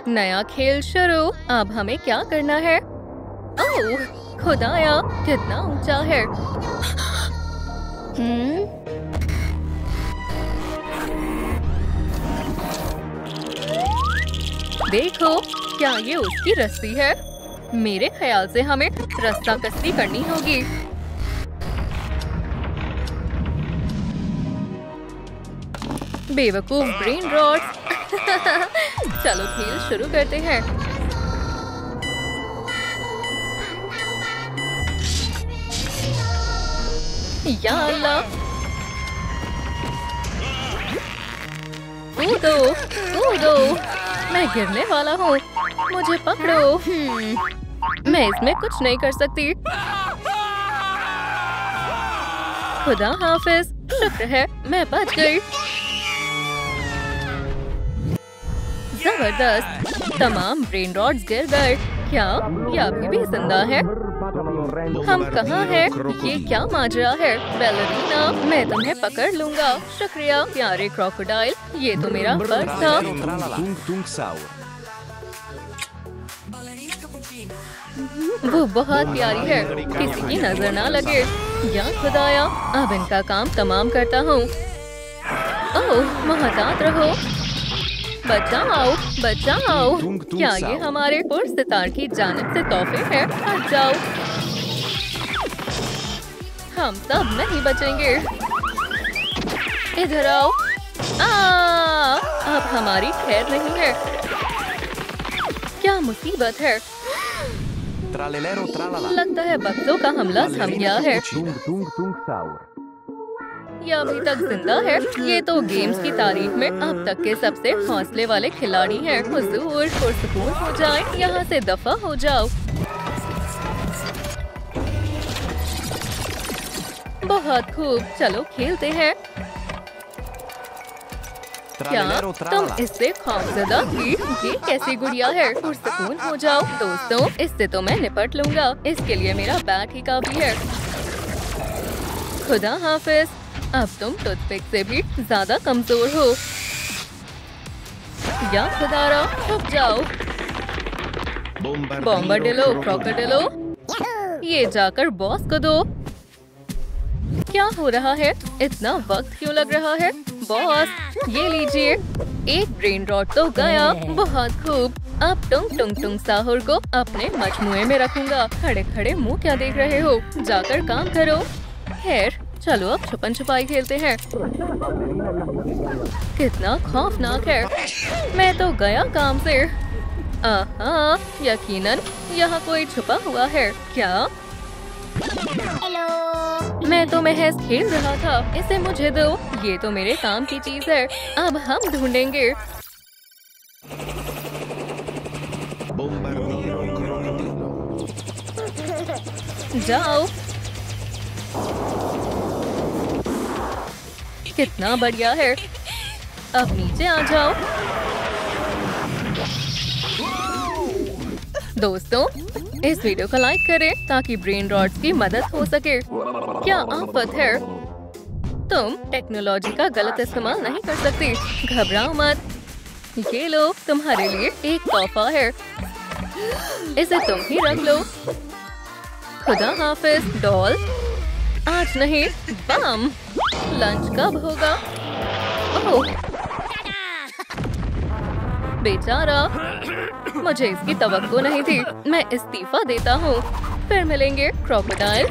नया खेल शुरू। अब हमें क्या करना है? ओह खुदाया, कितना ऊंचा है। देखो, क्या ये उसकी रस्सी है? मेरे ख्याल से हमें रास्ता कस्ती करनी होगी। बेवकूफ ब्रेन रॉट्स। चलो खेल शुरू करते हैं। या अल्लाह, कूदो कूदो, मैं गिरने वाला हूँ, मुझे पकड़ो। मैं इसमें कुछ नहीं कर सकती। खुदा हाफिज, शुक्र है मैं बच गई। जबरदस्त, तमाम ब्रेन रॉड्स गिर गए। क्या ये अभी भी जिंदा है? हम कहाँ हैं? ये क्या माजरा है? बैलरीना, मैं तुम्हें पकड़ लूंगा। शुक्रिया प्यारे क्रोकोडाइल, ये तो मेरा फर्ज था। वो बहुत प्यारी है, किसी की नजर ना लगे। या खुदाया, अब इनका काम तमाम करता हूँ। ओह मोहतात रहो, बचाओ बचाओ। क्या ये हमारे पुरस्कार की जानिब से तोहफे हैं? हट जाओ, हम सब नहीं बचेंगे। इधर आओ। अब हमारी खैर नहीं है। क्या मुसीबत है? लगता है बक्सों का हमला थम गया है। ये अभी तक जिंदा है। ये तो गेम्स की तारीख में अब तक के सबसे हौसले वाले खिलाड़ी हैं। हुजूर पुरसुकून हो जाए, यहाँ से दफा हो जाओ। बहुत खूब, चलो खेलते हैं। क्या तुम इससे खौफजदा थी? ये कैसी गुड़िया है? पुरसुकून हो जाओ दोस्तों, इससे तो मैं निपट लूंगा। इसके लिए मेरा बैग ही काफी है। खुदा हाफिज, अब तुम टूथपिक से भी ज्यादा कमजोर हो। या खुदारा, रुक जाओ। बॉम्बार्डिलो क्रोकोडिलो, ये जाकर बॉस को दो। क्या हो रहा है? इतना वक्त क्यों लग रहा है? बॉस, ये लीजिए, एक ब्रेन रॉट तो गया। बहुत खूब, अब टुंग टुंग टुंग साहुर को अपने मजमुए में रखूंगा। खड़े खड़े मुंह क्या देख रहे हो? जाकर काम करो। खैर चलो अब छुपन छुपाई खेलते हैं। कितना खौफनाक है। मैं तो गया काम से। यकीनन यहाँ कोई छुपा हुआ है। क्या? मैं तो महज खेल रहा था, इसे मुझे दो। ये तो मेरे काम की चीज है। अब हम ढूंढेंगे। जाओ। कितना बढ़िया है। अब नीचे आ जाओ। दोस्तों, इस वीडियो को लाइक करें ताकि ब्रेन रॉट्स की मदद हो सके। क्या आफत है? तुम टेक्नोलॉजी का गलत इस्तेमाल नहीं कर सकती। घबराओ मत। ये लो, तुम्हारे लिए एक तोहफा है। इसे तुम ही रख लो। खुदा हाफिज डॉल। आज नहीं, बम। लंच कब होगा? ओह बेचारा, मुझे इसकी तवक्को नहीं थी। मैं इस्तीफा देता हूँ। फिर मिलेंगे क्रोकोडाइल।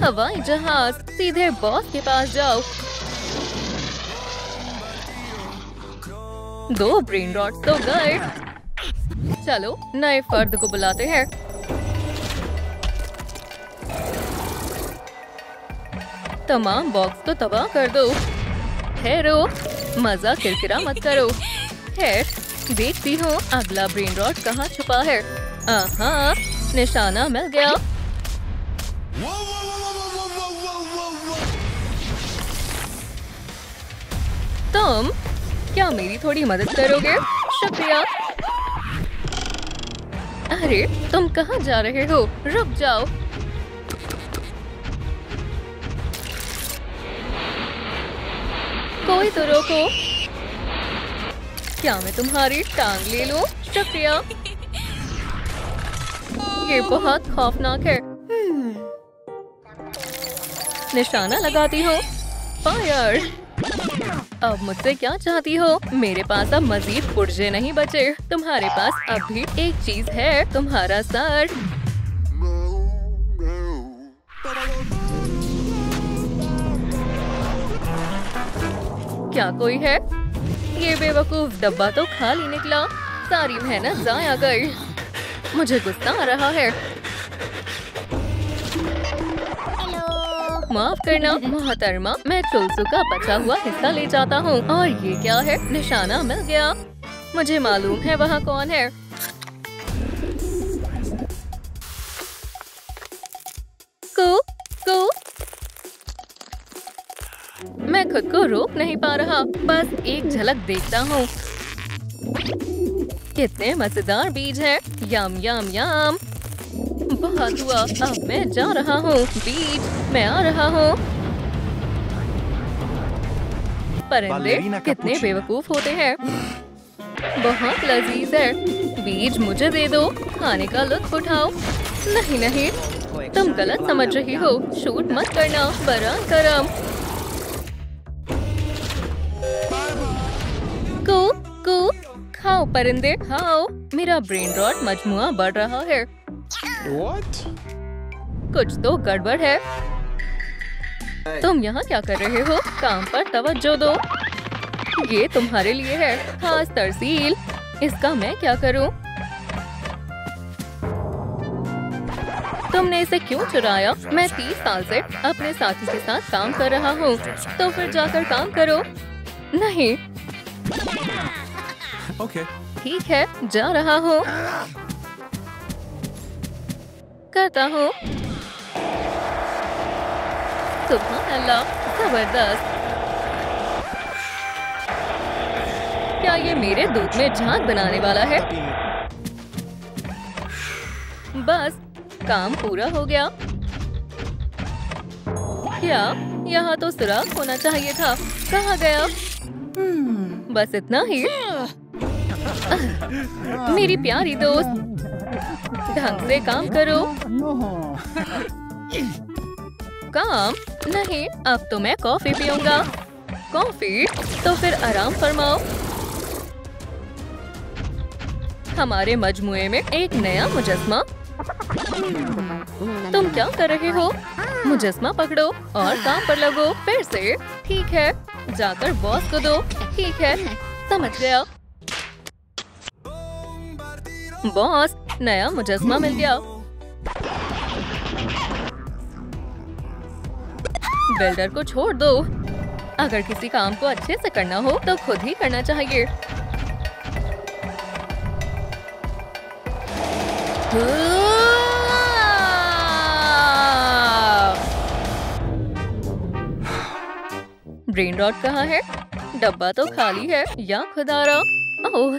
हवाई जहाज, सीधे बॉस के पास जाओ। 2 ब्रेन रॉट्स तो गए। चलो नए फर्द को बुलाते हैं। तमाम बॉक्स को तबाह कर दो। ठहरो, मजा किरकिरा मत करो। खैर देखती हूँ अगला ब्रेन रॉट कहाँ छुपा है। निशाना मिल गया। तुम क्या मेरी थोड़ी मदद करोगे? शुक्रिया। अरे तुम कहाँ जा रहे हो? रुक जाओ। कोई तो रोको। क्या मैं तुम्हारी टांग ले लूं? शुक्रिया। ये बहुत खौफनाक है। निशाना लगाती हूँ। फायर। अब मुझसे क्या चाहती हो? मेरे पास अब मजीद पुर्जे नहीं बचे। तुम्हारे पास अब भी एक चीज है, तुम्हारा सर। क्या कोई है? ये बेवकूफ डब्बा तो खाली निकला। सारी मेहनत जाया गई। मुझे गुस्सा आ रहा है। माफ करना मोहतरमा, मैं चुलसू का बचा हुआ हिस्सा ले जाता हूँ। और ये क्या है? निशाना मिल गया। मुझे मालूम है वहाँ कौन है। कू कू। मैं खुद को रोक नहीं पा रहा। बस एक झलक देखता हूँ। कितने मजेदार बीज हैं। यम यम यम। बहुत हुआ, अब मैं जा रहा हूँ। बीज, मैं आ रहा हूँ। परिंदे कितने बेवकूफ होते हैं। बहुत लजीज है। बीज मुझे दे दो, खाने का लुत्फ उठाओ। नहीं नहीं, तुम गलत समझ रही हो। शूट मत करना, बरान करम। कू कू। खाओ परिंदे, खाओ। मेरा ब्रेन रॉट मजमुआ बढ़ रहा है। What? कुछ तो गड़बड़ है। तुम यहाँ क्या कर रहे हो? काम पर तवज्जो दो। ये तुम्हारे लिए है, खास तरसील। इसका मैं क्या करूँ? तुमने इसे क्यों चुराया? मैं 30 साल से अपने साथी के साथ काम कर रहा हूँ। तो फिर जाकर काम करो। नहीं। Okay. ठीक है, जा रहा हूँ। करता हूँ। सुभान अल्लाह, जबरदस्त। क्या ये मेरे दूध में झाग बनाने वाला है? बस, काम पूरा हो गया। क्या यहाँ तो सुराख होना चाहिए था? कहाँ गया? बस इतना ही। मेरी प्यारी दोस्त, ढंग से काम करो। काम नहीं, अब तो मैं कॉफी पीऊंगा। कॉफी? तो फिर आराम फरमाओ। हमारे मजमुए में एक नया मुजस्मा। तुम क्या कर रहे हो? मुजस्मा पकड़ो और काम पर लगो। फिर से। ठीक है, जाकर बॉस को दो। ठीक है, समझ गया। बॉस, नया मुजस्मा मिल गया। बिल्डर को छोड़ दो। अगर किसी काम को अच्छे से करना हो तो खुद ही करना चाहिए। ब्रेन रॉट कहाँ है? डब्बा तो खाली है। या खुदारा। ओह,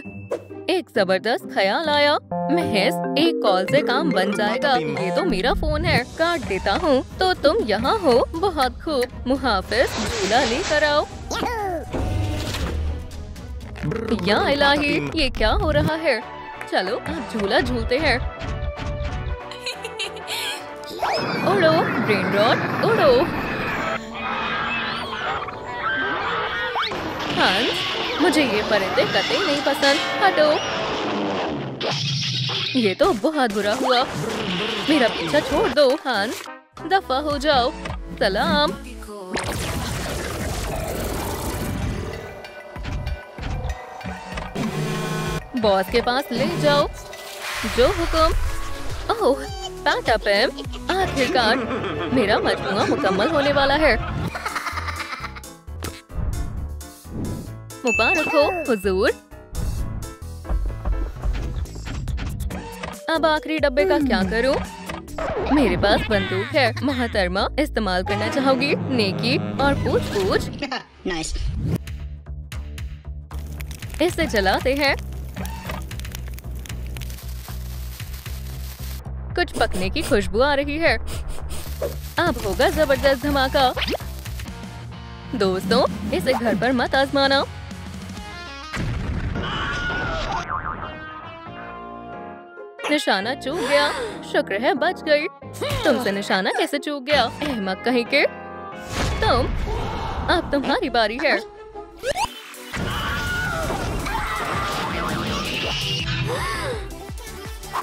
एक जबरदस्त ख्याल आया। महज एक कॉल से काम बन जाएगा। ये तो मेरा फोन है, काट देता हूँ। तो तुम यहाँ हो? बहुत खूब। मुहाफिज, झूला लेकर आओ। या इलाही, ये क्या हो रहा है? चलो अब झूला झूलते हैं। उड़ो ब्रेन रॉट, उड़ो। हंस, मुझे ये परिंदे कतई नहीं पसंद। हटो। ये तो बहुत बुरा हुआ। मेरा पीछा छोड़ दो हंस। दफा हो जाओ। सलाम। बॉस के पास ले जाओ। जो हुक्म। ओह, पैट अप एम। आखिरकार मेरा मजमुआ मुकम्मल होने वाला है। मुबारक हो हुजूर। अब आखिरी डब्बे का क्या करूं? मेरे पास बंदूक है। मोहतरमा, इस्तेमाल करना चाहोगी? नेकी और पूछ पूछ। Nice. इसे जलाते हैं। कुछ पकने की खुशबू आ रही है। अब होगा जबरदस्त धमाका। दोस्तों, इसे घर पर मत आजमाना। निशाना चूक गया। शुक्र है बच गई। तुमसे निशाना कैसे चूक गया, अहमक कहीं के। अब तुम्हारी बारी है।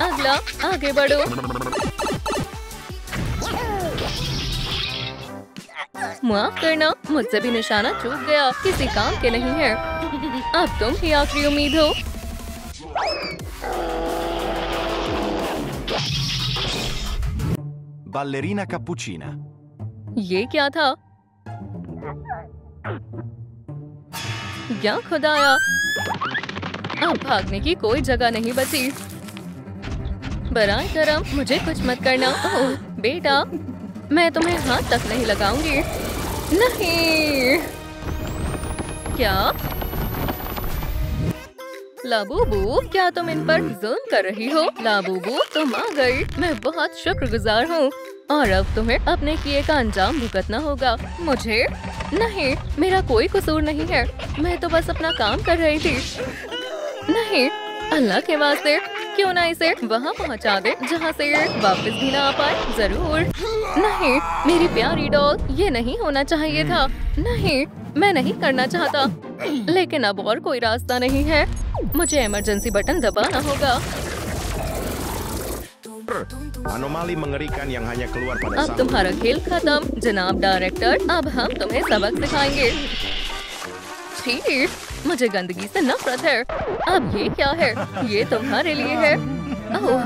अगला, आगे बढ़ो। माफ करना, मुझसे भी निशाना चूक गया। किसी काम के नहीं है। अब तुम ही आखिरी उम्मीद हो। Ballerina cappuccina। ये क्या था? क्या खुदाया! अब भागने की कोई जगह नहीं बची। बराए करम, मुझे कुछ मत करना। ओह बेटा, मैं तुम्हें हाथ तक नहीं लगाऊंगी। नहीं। क्या? लाबूबू, क्या तुम इन पर जुल्म कर रही हो? लाबूबू, तुम आ गई। मैं बहुत शुक्रगुजार हूँ। और अब तुम्हें अपने किए का अंजाम भुगतना होगा। मुझे? नहीं, मेरा कोई कसूर नहीं है। मैं तो बस अपना काम कर रही थी। नहीं, अल्लाह के वास्ते, क्यों ना इसे वहाँ पहुँचा दे जहाँ से ये वापस भी ना आ पाए। जरूर। नहीं, मेरी प्यारी डॉल, ये नहीं होना चाहिए था। नहीं, मैं नहीं करना चाहता, लेकिन अब और कोई रास्ता नहीं है। मुझे इमरजेंसी बटन दबाना होगा। Anomali mengerikan yang hanya keluar pada अब तुम्हारा खेल खत्म, जनाब डायरेक्टर। अब हम तुम्हें सबक सिखाएंगे। ठीक, मुझे गंदगी से नफरत है। अब ये क्या है? ये तुम्हारे लिए है। ओह,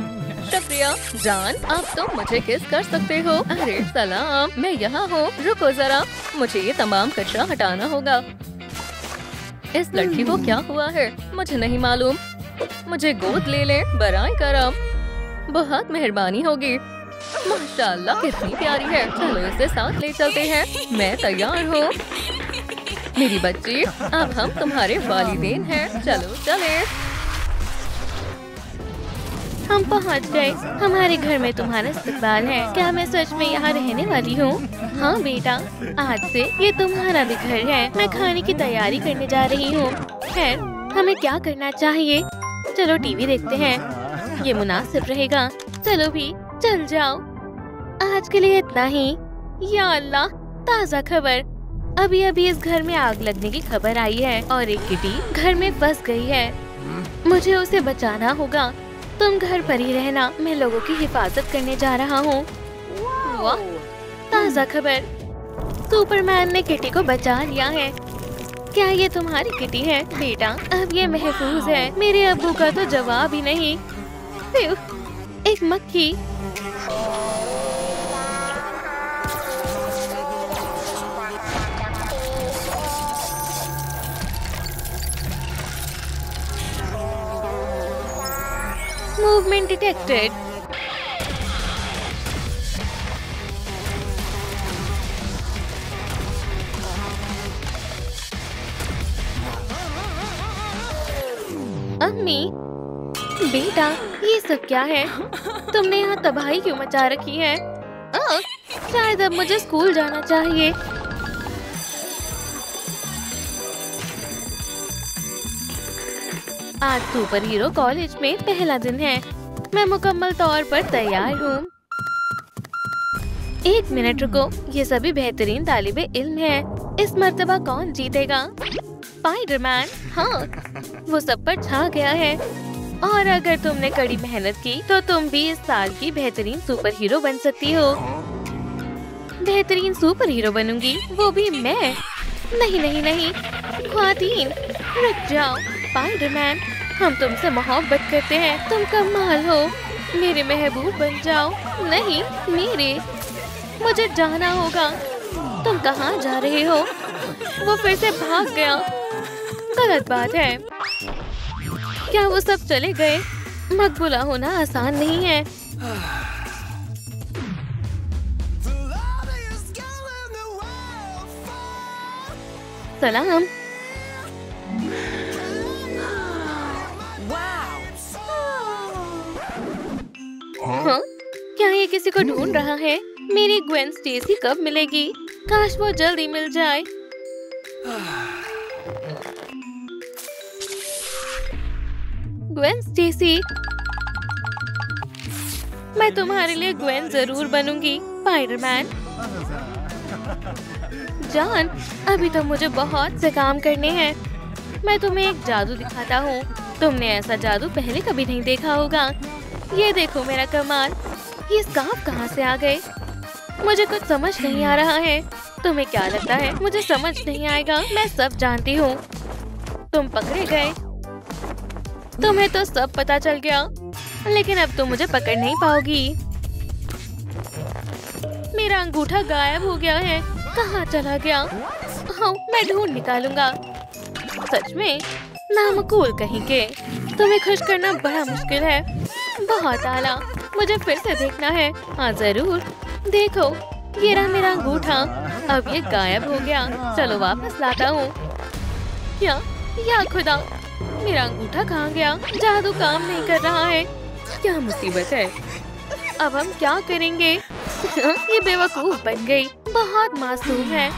शुक्रिया जान। अब तुम मुझे किस कर सकते हो। अरे सलाम, मैं यहाँ हूँ। रुको जरा, मुझे ये तमाम कचरा हटाना होगा। इस लड़की को क्या हुआ है मुझे नहीं मालूम। मुझे गोद ले ले, बराए करम। बहुत मेहरबानी होगी। माशाल्लाह, कितनी प्यारी है। चलो इसे साथ ले चलते हैं। मैं तैयार हूँ मेरी बच्ची। अब हम तुम्हारे वालिदैन हैं। चलो चले। हम पहुंच गए। हमारे घर में तुम्हारा इस्तकबाल है। क्या मैं सच में यहाँ रहने वाली हूँ? हाँ बेटा, आज से ये तुम्हारा भी घर है। मैं खाने की तैयारी करने जा रही हूँ। खैर, हमें क्या करना चाहिए? चलो टीवी देखते हैं, ये मुनासिब रहेगा। चलो भी, चल जाओ। आज के लिए इतना ही। या अल्लाह, ताज़ा खबर। अभी अभी इस घर में आग लगने की खबर आई है और एक किटी घर में फंस गई है। मुझे उसे बचाना होगा। तुम घर पर ही रहना, मैं लोगों की हिफाजत करने जा रहा हूँ। वाह, ताज़ा खबर। सुपरमैन ने किटी को बचा लिया है। क्या ये तुम्हारी किटी है बेटा? अब ये महफूज है। मेरे अब्बू का तो जवाब ही नहीं। एक मक्खी। Movement detected. अम्मी, बेटा, ये सब क्या है? तुमने यहाँ तबाही क्यों मचा रखी है? शायद अब मुझे स्कूल जाना चाहिए। आज सुपर हीरो कॉलेज में पहला दिन है। मैं मुकम्मल तौर पर तैयार हूँ। एक मिनट रुको, ये सभी बेहतरीन तालिबे इल्म हैं। इस मर्तबा कौन जीतेगा? स्पाइडरमैन। हाँ, वो सब पर छा गया है। और अगर तुमने कड़ी मेहनत की तो तुम भी इस साल की बेहतरीन सुपर हीरो बन सकती हो। बेहतरीन सुपर हीरो बनूंगी, वो भी मैं। नहीं नहीं नहीं, ख्वातीन रुक जाओ। स्पाइडरमैन, हम तुमसे मोहब्बत करते हैं। तुम कमाल हो, मेरे महबूब बन जाओ। नहीं, मेरे। मुझे जाना होगा। तुम कहाँ जा रहे हो? वो फिर से भाग गया। गलत बात है। क्या वो सब चले गए? मकबूला होना आसान नहीं है। सलाम। हाँ? क्या ये किसी को ढूंढ रहा है? मेरी ग्वेन स्टेसी कब मिलेगी? काश वो जल्दी मिल जाए। ग्वेन स्टेसी, मैं तुम्हारे लिए ग्वेन जरूर बनूंगी, स्पाइडरमैन। जॉन, अभी तो मुझे बहुत से काम करने हैं। मैं तुम्हें एक जादू दिखाता हूँ। तुमने ऐसा जादू पहले कभी नहीं देखा होगा। ये देखो मेरा कमाल। ये स्कार्फ कहाँ से आ गए? मुझे कुछ समझ नहीं आ रहा है। तुम्हें क्या लगता है मुझे समझ नहीं आएगा? मैं सब जानती हूँ। तुम पकड़े गए। तुम्हें तो सब पता चल गया, लेकिन अब तुम मुझे पकड़ नहीं पाओगी। मेरा अंगूठा गायब हो गया है। कहाँ चला गया? हाँ, मैं ढूंढ निकालूंगा। सच में? नामकूल कहीं के। तुम्हें खुश करना बड़ा मुश्किल है। बहुत आला। मुझे फिर से देखना है। हाँ जरूर। देखो, ये रहा मेरा अंगूठा। अब ये गायब हो गया। चलो वापस लाता हूँ। क्या? या खुदा, मेरा अंगूठा कहाँ गया? जादू काम नहीं कर रहा है। क्या मुसीबत है? अब हम क्या करेंगे? ये बेवकूफ बन गई। बहुत मासूम है।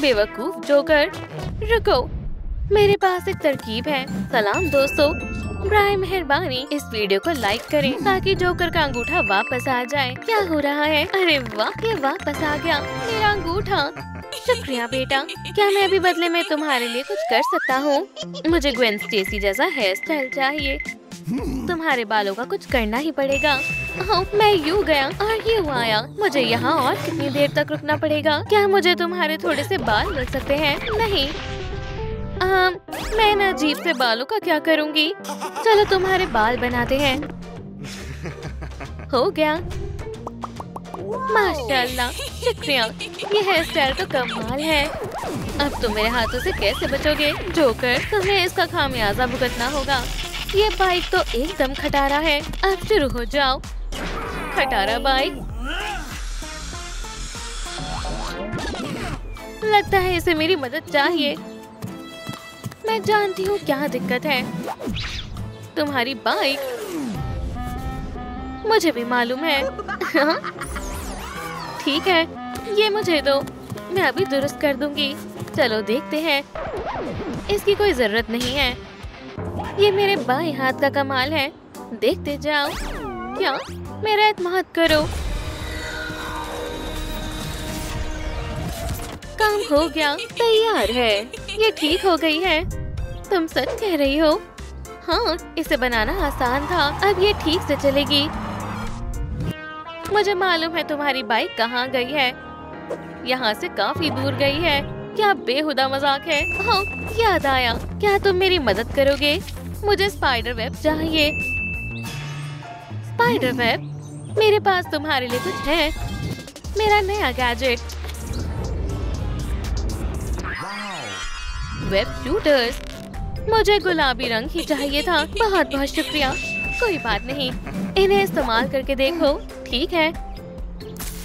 बेवकूफ जोकर। रुको, मेरे पास एक तरकीब है। सलाम दोस्तों, बराए मेहरबानी इस वीडियो को लाइक करें ताकि जोकर का अंगूठा वापस आ जाए। क्या हो रहा है? अरे वाह, ये वापस आ गया मेरा अंगूठा। शुक्रिया बेटा। क्या मैं अभी बदले में तुम्हारे लिए कुछ कर सकता हूँ? मुझे ग्वेन स्टेसी जैसा हेयर स्टाइल चाहिए। तुम्हारे बालों का कुछ करना ही पड़ेगा। हाँ, मैं यूँ गया और यूँ आया। मुझे यहाँ और कितनी देर तक रुकना पड़ेगा? क्या मुझे तुम्हारे थोड़े से बाल मिल सकते हैं? नहीं। मैं इन अजीब से बालों का क्या करूँगी? चलो तुम्हारे बाल बनाते हैं। हो गया। माशाल्लाह, शुक्रिया। ये हेयर स्टाइल तो कमाल है। अब तुम मेरे हाथों से कैसे बचोगे जोकर? तुम्हें इसका खामियाजा भुगतना होगा। ये बाइक तो एकदम खटारा है। अब शुरू हो जाओ। खटारा बाइक। लगता है इसे मेरी मदद चाहिए। मैं जानती हूँ क्या दिक्कत है। तुम्हारी बाइक। मुझे भी मालूम है। ठीक है, ये मुझे दो। मैं अभी दुरुस्त कर दूंगी। चलो देखते हैं। इसकी कोई जरूरत नहीं है। ये मेरे बाएं हाथ का कमाल है। देखते जाओ। क्या? मेरा एतमाद करो। काम हो गया, तैयार है। ये ठीक हो गई है। तुम सच कह रही हो? हाँ, इसे बनाना आसान था। अब ये ठीक से चलेगी। मुझे मालूम है तुम्हारी बाइक कहाँ गई है। यहाँ से काफी दूर गई है। क्या बेहुदा मजाक है। हाँ, याद आया। क्या तुम मेरी मदद करोगे? मुझे स्पाइडर वेब चाहिए। Spider web? मेरे पास तुम्हारे लिए कुछ है। मेरा नया गैजेट। Web shooters. मुझे गुलाबी रंग ही चाहिए था। बहुत बहुत शुक्रिया। कोई बात नहीं, इन्हें इस्तेमाल करके देखो। ठीक है।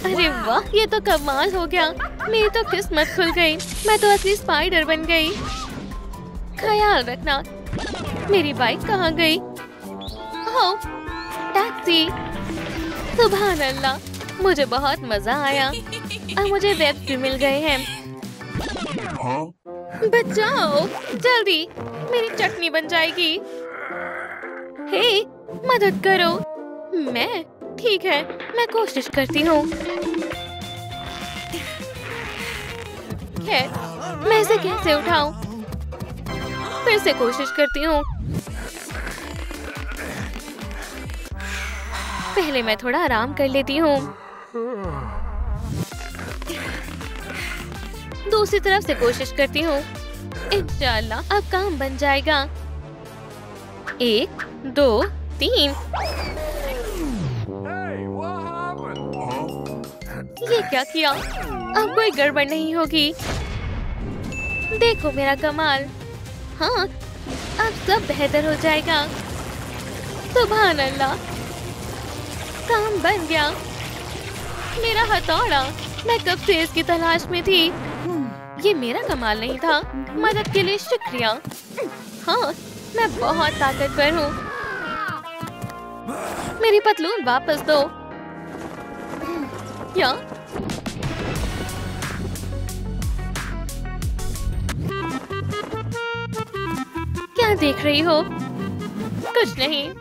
अरे वाह, ये तो कमाल हो गया। मेरी तो किस्मत खुल गई। मैं तो असली स्पाइडर बन गई। ख्याल रखना। मेरी बाइक कहाँ गई? ओह, टैक्सी। सुभान अल्लाह, मुझे बहुत मजा आया। अब मुझे वेब भी मिल गए हैं। बचाओ जल्दी, मेरी चटनी बन जाएगी। हे, मदद करो। मैं? ठीक है, मैं कोशिश करती हूँ। मैं इसे कैसे उठाऊं? फिर से कोशिश करती हूँ। पहले मैं थोड़ा आराम कर लेती हूँ। दूसरी तरफ से कोशिश करती हूँ। इंशाल्लाह अब काम बन जाएगा। 1, 2, 3। ये क्या किया? अब कोई गड़बड़ नहीं होगी। देखो मेरा कमाल। हाँ, अब सब बेहतर हो जाएगा। सुभान अल्लाह, काम बन गया। मेरा हथौड़ा। मैं कब से इसकी तलाश में थी। ये मेरा कमाल नहीं था। मदद के लिए शुक्रिया। हाँ, मैं बहुत ताकतवर हूँ। मेरी पतलून वापस दो। क्या? क्या देख रही हो? कुछ नहीं।